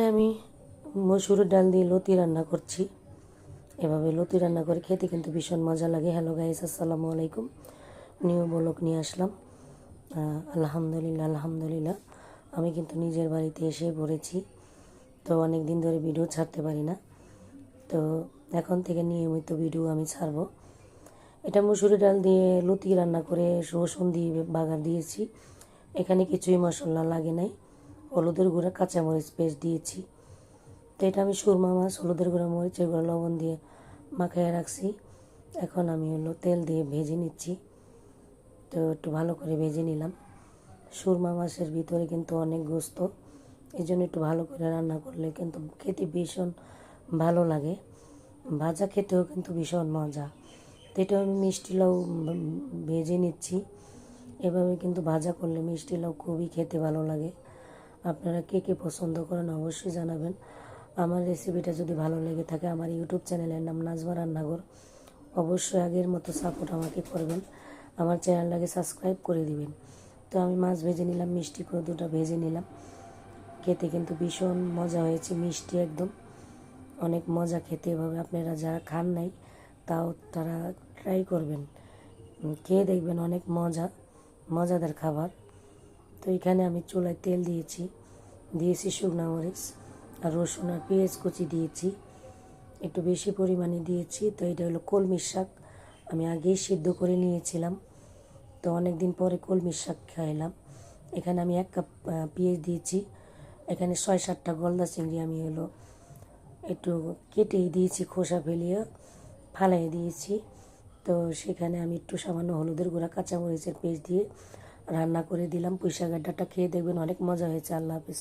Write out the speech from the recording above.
আমি মসুরের ডাল দিয়ে লতি রান্না করছি। এভাবে লতি রান্না করে খেতে কিন্তু ভীষণ মজা লাগে। হ্যালো গাইস, আসসালামু আলাইকুম। নিউ ব্লগ নিয়ে আসলাম। আলহামদুলিল্লাহ আলহামদুলিল্লাহ আমি কিন্তু নিজের বাড়িতে এসে পড়েছি। তো অনেক দিন ধরে ভিডিও ছাড়তে পারি না, তো এখন থেকে নিয়মিত ভিডিও আমি ছাড়বো। এটা মসুরের ডাল দিয়ে লতি রান্না করে রসুন দিয়ে বাগার দিয়েছি। এখানে কিছুই মশলা লাগে নাই, হলুদের গুঁড়া কাঁচামরিচ পেস্ট দিয়েছি। তো এটা আমি সুরমা মাছ হলুদের গুঁড়া মরিচের গুঁড়া লবণ দিয়ে মাখায় রাখছি। এখন আমি তেল দিয়ে ভেজে নিচ্ছি। তো একটু ভালো করে ভেজে নিলাম। সুরমা মাছের ভিতরে কিন্তু অনেক গোস্ত, এই জন্য একটু ভালো করে রান্না করলে কিন্তু খেতে ভীষণ ভালো লাগে। ভাজা খেতেও কিন্তু ভীষণ মজা। তো এটা আমি মিষ্টি লাউ ভেজে নিচ্ছি। এভাবে কিন্তু ভাজা করলে মিষ্টি লাউ খুবই খেতে ভালো লাগে। আপনারা কে কে পছন্দ করেন অবশ্যই জানাবেন। আমার রেসিপিটা যদি ভালো লেগে থাকে, আমার ইউটিউব চ্যানেলের নাম নাজমা রান্নাঘর, অবশ্যই আগের মতো সাপোর্ট আমাকে করবেন, আমার চ্যানেলটাকে সাবস্ক্রাইব করে দিবেন। তো আমি মাছ ভেজে নিলাম, মিষ্টি কদুটা ভেজে নিলাম। খেতে কিন্তু ভীষণ মজা হয়েছে, মিষ্টি একদম অনেক মজা খেতে। এভাবে আপনারা যারা খান নাই তাও তারা ট্রাই করবেন, খেয়ে দেখবেন অনেক মজাদার খাবার। তো এখানে আমি চুলায় তেল দিয়েছি শুকনো মরিচ আর রসুন আর পেঁয়াজ কুচি দিয়েছি, একটু বেশি পরিমাণে দিয়েছি। তো এটা হলো কলমির শাক, আমি আগেই সিদ্ধ করে নিয়েছিলাম। তো অনেক দিন পরে কলমির শাক খাইলাম। এখানে আমি 1 কাপ পেঁয়াজ দিয়েছি। এখানে 6-7টা গলদা চিংড়ি আমি একটু কেটেই দিয়েছি, খোসা ফেলিয়ে ফালাই দিয়েছি। তো সেখানে আমি একটু সামান্য হলুদের গুঁড়া কাঁচামরিচের পেস্ট দিয়ে রান্না করে দিলাম। পুঁই শাকের ডাঁটা খেয়ে দেখবেন অনেক মজা হয়েছে। আল্লাহ হাফেজ।